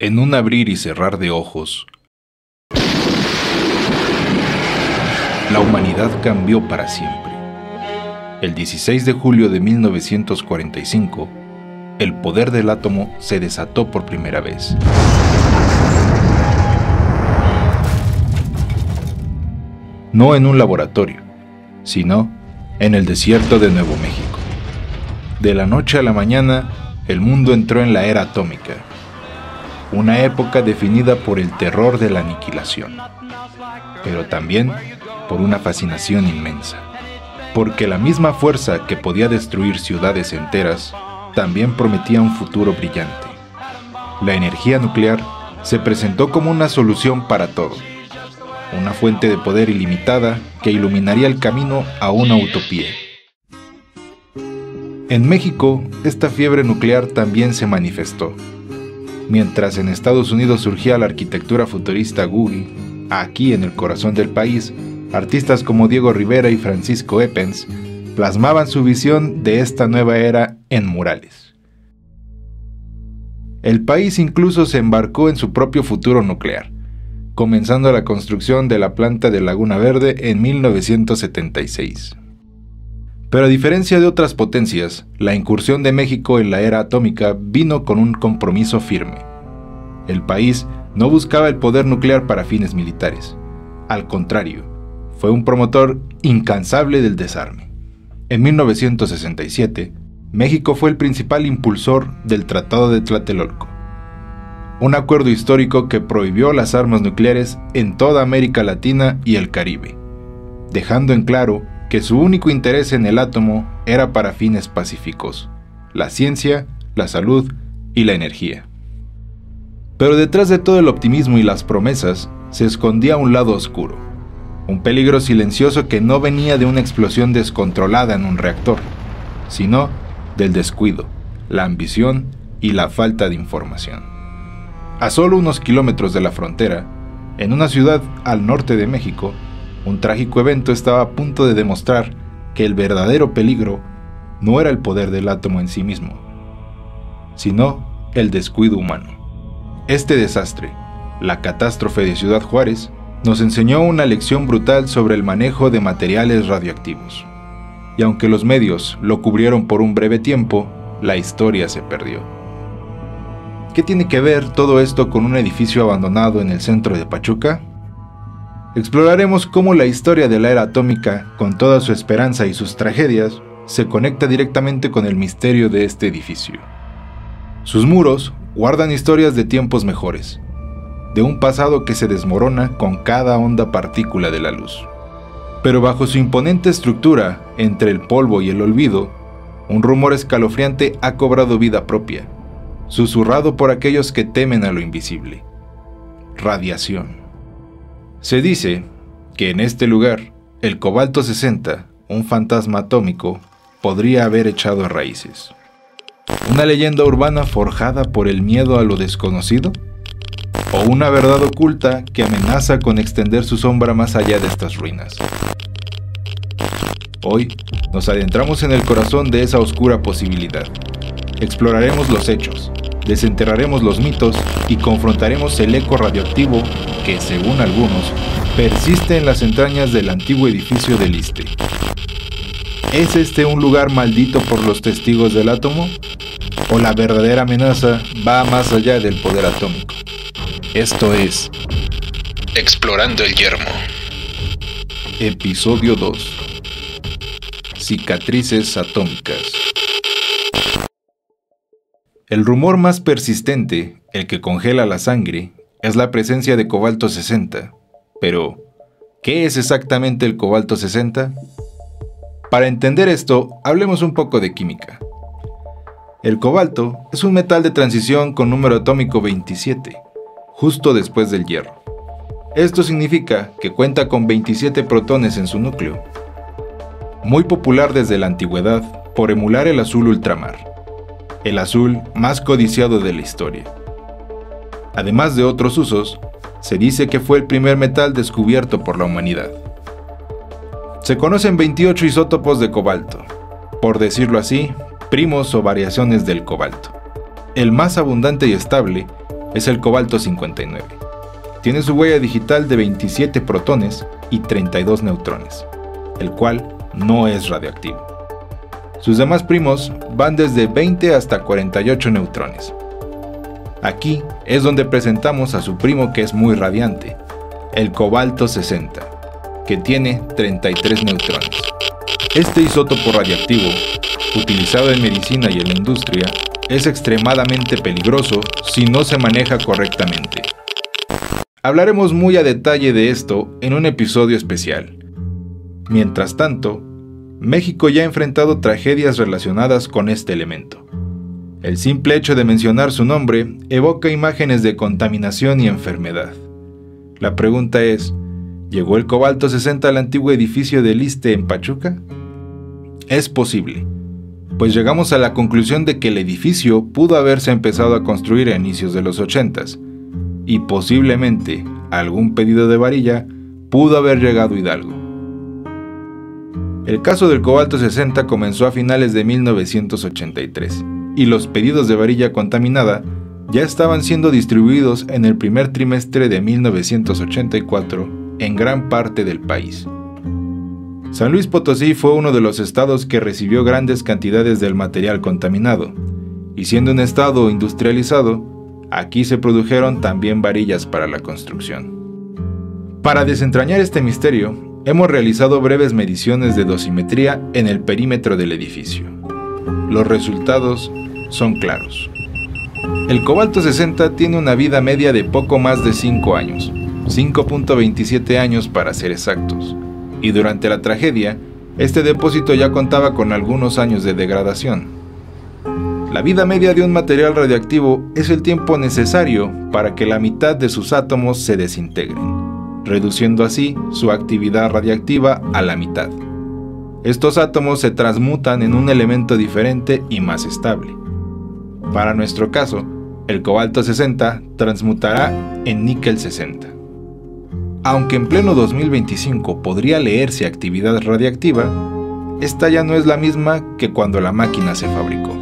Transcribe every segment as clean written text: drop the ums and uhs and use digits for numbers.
En un abrir y cerrar de ojos, la humanidad cambió para siempre. El 16 de julio de 1945, el poder del átomo se desató por primera vez. No en un laboratorio, sino en el desierto de Nuevo México. De la noche a la mañana, el mundo entró en la era atómica, una época definida por el terror de la aniquilación, pero también por una fascinación inmensa, porque la misma fuerza que podía destruir ciudades enteras también prometía un futuro brillante. La energía nuclear se presentó como una solución para todo, una fuente de poder ilimitada que iluminaría el camino a una utopía. En México, esta fiebre nuclear también se manifestó. Mientras en Estados Unidos surgía la arquitectura futurista Googie, aquí en el corazón del país, artistas como Diego Rivera y Francisco Eppens plasmaban su visión de esta nueva era en murales. El país incluso se embarcó en su propio futuro nuclear, comenzando la construcción de la planta de Laguna Verde en 1976. Pero a diferencia de otras potencias, la incursión de México en la era atómica vino con un compromiso firme. El país no buscaba el poder nuclear para fines militares. Al contrario, fue un promotor incansable del desarme. En 1967, México fue el principal impulsor del Tratado de Tlatelolco, un acuerdo histórico que prohibió las armas nucleares en toda América Latina y el Caribe, dejando en claro que su único interés en el átomo era para fines pacíficos: la ciencia, la salud y la energía. Pero detrás de todo el optimismo y las promesas se escondía un lado oscuro, un peligro silencioso que no venía de una explosión descontrolada en un reactor, sino del descuido, la ambición y la falta de información. A solo unos kilómetros de la frontera, en una ciudad al norte de México, un trágico evento estaba a punto de demostrar que el verdadero peligro no era el poder del átomo en sí mismo, sino el descuido humano. Este desastre, la catástrofe de Ciudad Juárez, nos enseñó una lección brutal sobre el manejo de materiales radioactivos. Y aunque los medios lo cubrieron por un breve tiempo, la historia se perdió. ¿Qué tiene que ver todo esto con un edificio abandonado en el centro de Pachuca? Exploraremos cómo la historia de la era atómica, con toda su esperanza y sus tragedias, se conecta directamente con el misterio de este edificio. Sus muros guardan historias de tiempos mejores, de un pasado que se desmorona con cada honda partícula de la luz. Pero bajo su imponente estructura, entre el polvo y el olvido, un rumor escalofriante ha cobrado vida propia, susurrado por aquellos que temen a lo invisible: radiación. Se dice que en este lugar, el cobalto 60, un fantasma atómico, podría haber echado raíces. ¿Una leyenda urbana forjada por el miedo a lo desconocido? ¿O una verdad oculta que amenaza con extender su sombra más allá de estas ruinas? Hoy nos adentramos en el corazón de esa oscura posibilidad. Exploraremos los hechos, desenterraremos los mitos y confrontaremos el eco radioactivo que, según algunos, persiste en las entrañas del antiguo edificio del ISSSTE. ¿Es este un lugar maldito por los testigos del átomo? ¿O la verdadera amenaza va más allá del poder atómico? Esto es Explorando el Yermo. Episodio 2. Cicatrices atómicas. El rumor más persistente, el que congela la sangre, es la presencia de cobalto 60. Pero, ¿qué es exactamente el cobalto 60? Para entender esto, hablemos un poco de química. El cobalto es un metal de transición con número atómico 27, justo después del hierro. Esto significa que cuenta con 27 protones en su núcleo. Muy popular desde la antigüedad por emular el azul ultramar, el azul más codiciado de la historia. Además de otros usos, se dice que fue el primer metal descubierto por la humanidad. Se conocen 28 isótopos de cobalto, por decirlo así, primos o variaciones del cobalto. El más abundante y estable es el cobalto 59. Tiene su huella digital de 27 protones y 32 neutrones, el cual no es radioactivo. Sus demás primos van desde 20 hasta 48 neutrones. Aquí es donde presentamos a su primo que es muy radiante, el cobalto 60, que tiene 33 neutrones. Este isótopo radiactivo, utilizado en medicina y en la industria, es extremadamente peligroso si no se maneja correctamente. Hablaremos muy a detalle de esto en un episodio especial. Mientras tanto, México ya ha enfrentado tragedias relacionadas con este elemento. El simple hecho de mencionar su nombre evoca imágenes de contaminación y enfermedad. La pregunta es, ¿llegó el cobalto 60 al antiguo edificio del ISSSTE en Pachuca? Es posible, pues llegamos a la conclusión de que el edificio pudo haberse empezado a construir a inicios de los 80s, y posiblemente algún pedido de varilla pudo haber llegado a Hidalgo. El caso del cobalto 60 comenzó a finales de 1983, y los pedidos de varilla contaminada ya estaban siendo distribuidos en el primer trimestre de 1984 en gran parte del país. San Luis Potosí fue uno de los estados que recibió grandes cantidades del material contaminado, y siendo un estado industrializado, aquí se produjeron también varillas para la construcción. Para desentrañar este misterio, hemos realizado breves mediciones de dosimetría en el perímetro del edificio. Los resultados son claros. El cobalto 60 tiene una vida media de poco más de 5 años, 5.27 años para ser exactos, y durante la tragedia, este depósito ya contaba con algunos años de degradación. La vida media de un material radioactivo es el tiempo necesario para que la mitad de sus átomos se desintegren, reduciendo así su actividad radiactiva a la mitad. Estos átomos se transmutan en un elemento diferente y más estable. Para nuestro caso, el cobalto 60 transmutará en níquel 60. Aunque en pleno 2025 podría leerse actividad radiactiva, esta ya no es la misma que cuando la máquina se fabricó.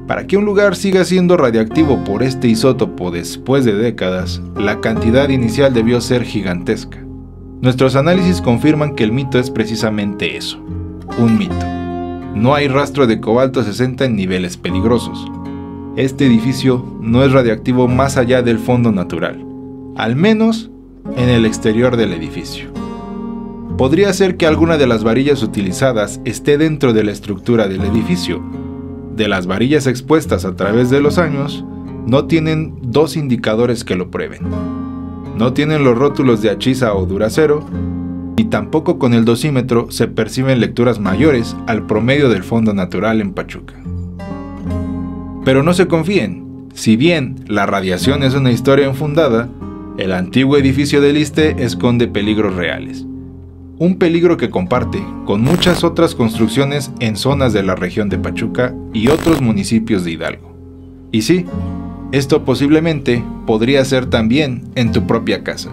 Para que un lugar siga siendo radiactivo por este isótopo después de décadas, la cantidad inicial debió ser gigantesca. Nuestros análisis confirman que el mito es precisamente eso, un mito. No hay rastro de cobalto 60 en niveles peligrosos. Este edificio no es radiactivo más allá del fondo natural, al menos en el exterior del edificio. Podría ser que alguna de las varillas utilizadas esté dentro de la estructura del edificio. De las varillas expuestas a través de los años, no tienen dos indicadores que lo prueben. No tienen los rótulos de Achisa o Duracero, y tampoco con el dosímetro se perciben lecturas mayores al promedio del fondo natural en Pachuca. Pero no se confíen, si bien la radiación es una historia infundada, el antiguo edificio del ISSSTE esconde peligros reales. Un peligro que comparte con muchas otras construcciones en zonas de la región de Pachuca y otros municipios de Hidalgo. Y sí, esto posiblemente podría ser también en tu propia casa.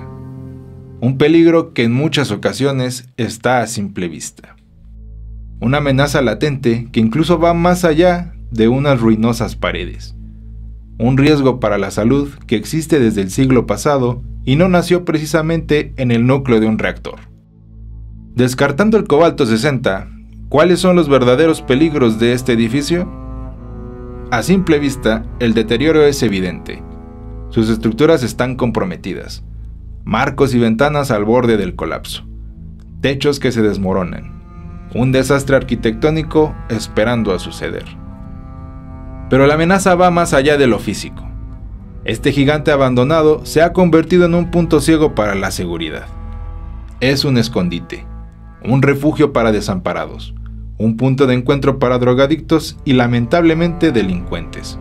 Un peligro que en muchas ocasiones está a simple vista. Una amenaza latente que incluso va más allá de unas ruinosas paredes. Un riesgo para la salud que existe desde el siglo pasado y no nació precisamente en el núcleo de un reactor. Descartando el cobalto 60, ¿cuáles son los verdaderos peligros de este edificio? A simple vista, el deterioro es evidente. Sus estructuras están comprometidas. Marcos y ventanas al borde del colapso. Techos que se desmoronan. Un desastre arquitectónico esperando a suceder. Pero la amenaza va más allá de lo físico. Este gigante abandonado se ha convertido en un punto ciego para la seguridad. Es un escondite, un refugio para desamparados, un punto de encuentro para drogadictos y lamentablemente delincuentes,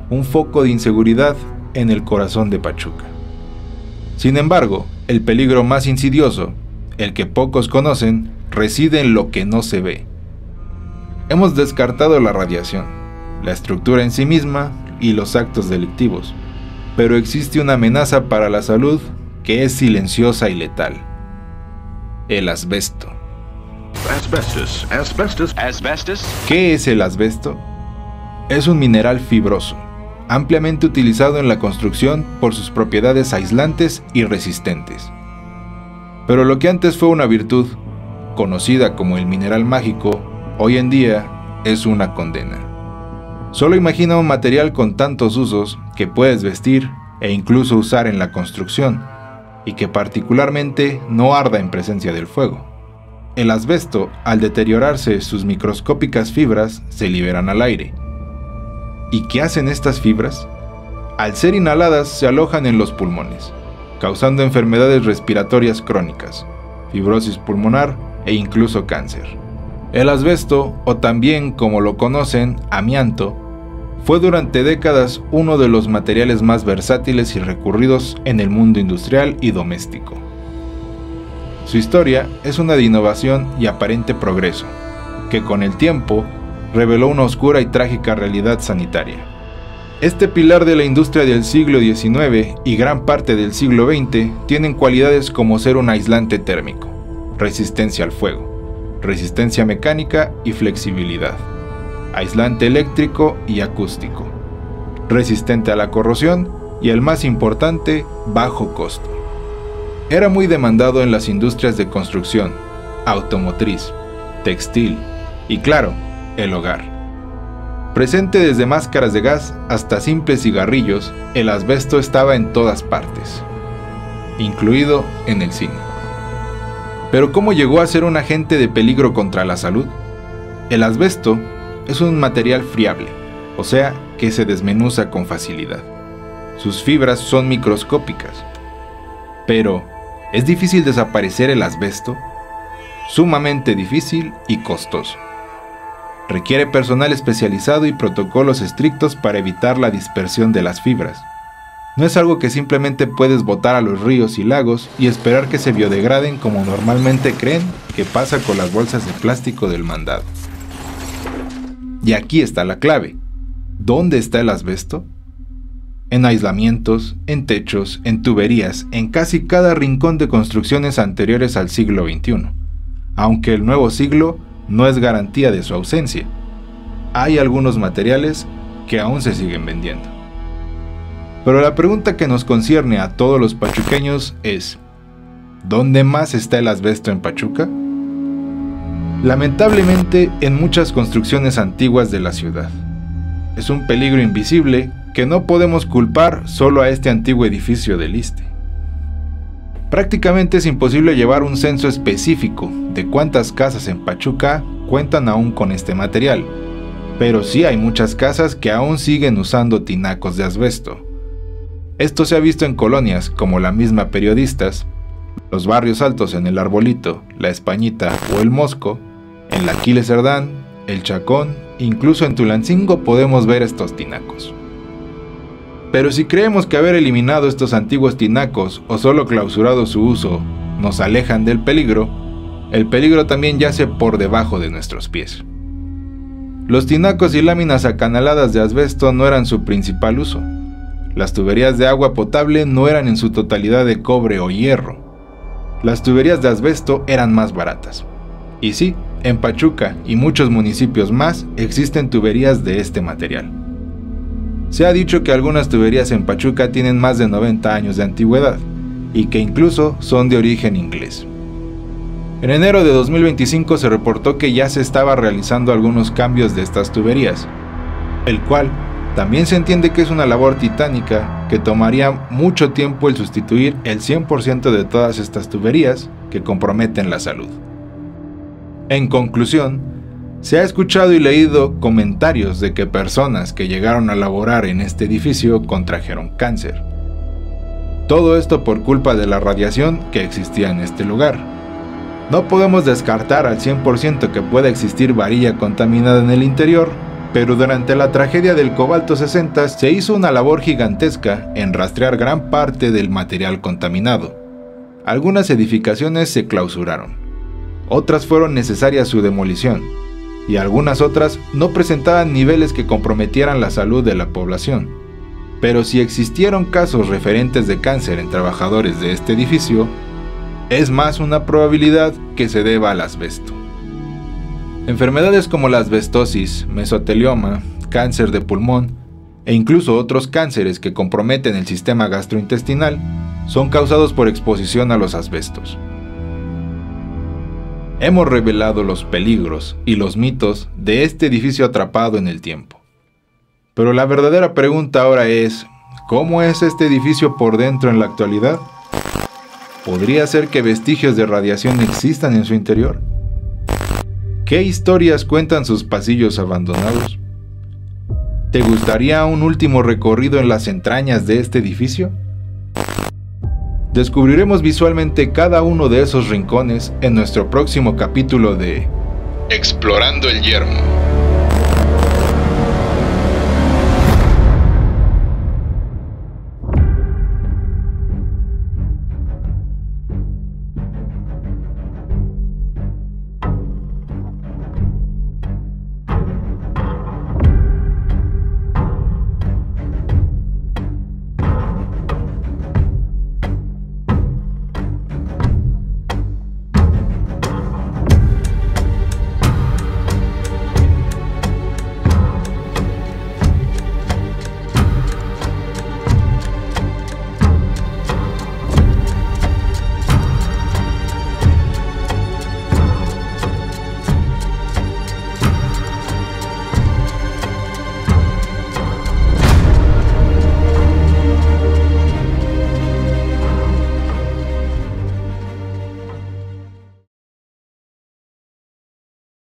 un foco de inseguridad en el corazón de Pachuca. Sin embargo, el peligro más insidioso, el que pocos conocen, reside en lo que no se ve. Hemos descartado la radiación, la estructura en sí misma y los actos delictivos, pero existe una amenaza para la salud que es silenciosa y letal: el asbesto. Asbestos. ¿Qué es el asbesto? Es un mineral fibroso, ampliamente utilizado en la construcción por sus propiedades aislantes y resistentes. Pero lo que antes fue una virtud, conocida como el mineral mágico, hoy en día es una condena. Solo imagina un material con tantos usos que puedes vestir e incluso usar en la construcción, y que particularmente no arda en presencia del fuego. El asbesto, al deteriorarse sus microscópicas fibras, se liberan al aire. ¿Y qué hacen estas fibras? Al ser inhaladas se alojan en los pulmones, causando enfermedades respiratorias crónicas, fibrosis pulmonar e incluso cáncer. El asbesto, o también como lo conocen, amianto, fue durante décadas uno de los materiales más versátiles y recurridos en el mundo industrial y doméstico. Su historia es una de innovación y aparente progreso, que con el tiempo reveló una oscura y trágica realidad sanitaria. Este pilar de la industria del siglo XIX y gran parte del siglo XX tienen cualidades como ser un aislante térmico, resistencia al fuego, resistencia mecánica y flexibilidad, aislante eléctrico y acústico, resistente a la corrosión y, el más importante, bajo costo. Era muy demandado en las industrias de construcción, automotriz, textil y, claro, el hogar. Presente desde máscaras de gas hasta simples cigarrillos, el asbesto estaba en todas partes, incluido en el cine. Pero ¿cómo llegó a ser un agente de peligro contra la salud? El asbesto es un material friable, o sea, que se desmenuza con facilidad. Sus fibras son microscópicas. Pero, ¿es difícil desaparecer el asbesto? Sumamente difícil y costoso. Requiere personal especializado y protocolos estrictos para evitar la dispersión de las fibras. No es algo que simplemente puedes botar a los ríos y lagos y esperar que se biodegraden como normalmente creen que pasa con las bolsas de plástico del mandado. Y aquí está la clave. ¿Dónde está el asbesto? En aislamientos, en techos, en tuberías, en casi cada rincón de construcciones anteriores al siglo XXI. Aunque el nuevo siglo no es garantía de su ausencia. Hay algunos materiales que aún se siguen vendiendo. Pero la pregunta que nos concierne a todos los pachuqueños es: ¿dónde más está el asbesto en Pachuca? Lamentablemente, en muchas construcciones antiguas de la ciudad. Es un peligro invisible que no podemos culpar solo a este antiguo edificio del ISSSTE. Prácticamente es imposible llevar un censo específico de cuántas casas en Pachuca cuentan aún con este material, pero sí hay muchas casas que aún siguen usando tinacos de asbesto. Esto se ha visto en colonias como la misma Periodistas, los barrios altos en el Arbolito, la Españita o el Mosco, en la Aquiles Cerdán, el Chacón, incluso en Tulancingo podemos ver estos tinacos. Pero si creemos que haber eliminado estos antiguos tinacos o solo clausurado su uso nos alejan del peligro, el peligro también yace por debajo de nuestros pies. Los tinacos y láminas acanaladas de asbesto no eran su principal uso. Las tuberías de agua potable no eran en su totalidad de cobre o hierro. Las tuberías de asbesto eran más baratas. Y sí, en Pachuca y muchos municipios más existen tuberías de este material. Se ha dicho que algunas tuberías en Pachuca tienen más de 90 años de antigüedad y que incluso son de origen inglés. En enero de 2025 se reportó que ya se estaba realizando algunos cambios de estas tuberías, el cual también se entiende que es una labor titánica que tomaría mucho tiempo el sustituir el 100% de todas estas tuberías que comprometen la salud. En conclusión, se ha escuchado y leído comentarios de que personas que llegaron a laborar en este edificio contrajeron cáncer. Todo esto por culpa de la radiación que existía en este lugar. No podemos descartar al 100% que pueda existir varilla contaminada en el interior, pero durante la tragedia del cobalto 60 se hizo una labor gigantesca en rastrear gran parte del material contaminado. Algunas edificaciones se clausuraron, otras fueron necesarias su demolición, y algunas otras no presentaban niveles que comprometieran la salud de la población. Pero si existieron casos referentes de cáncer en trabajadores de este edificio, es más una probabilidad que se deba al asbesto. Enfermedades como la asbestosis, mesotelioma, cáncer de pulmón, e incluso otros cánceres que comprometen el sistema gastrointestinal son causados por exposición a los asbestos. Hemos revelado los peligros y los mitos de este edificio atrapado en el tiempo. Pero la verdadera pregunta ahora es, ¿cómo es este edificio por dentro en la actualidad? ¿Podría ser que vestigios de radiación existan en su interior? ¿Qué historias cuentan sus pasillos abandonados? ¿Te gustaría un último recorrido en las entrañas de este edificio? Descubriremos visualmente cada uno de esos rincones en nuestro próximo capítulo de Explorando el Yermo.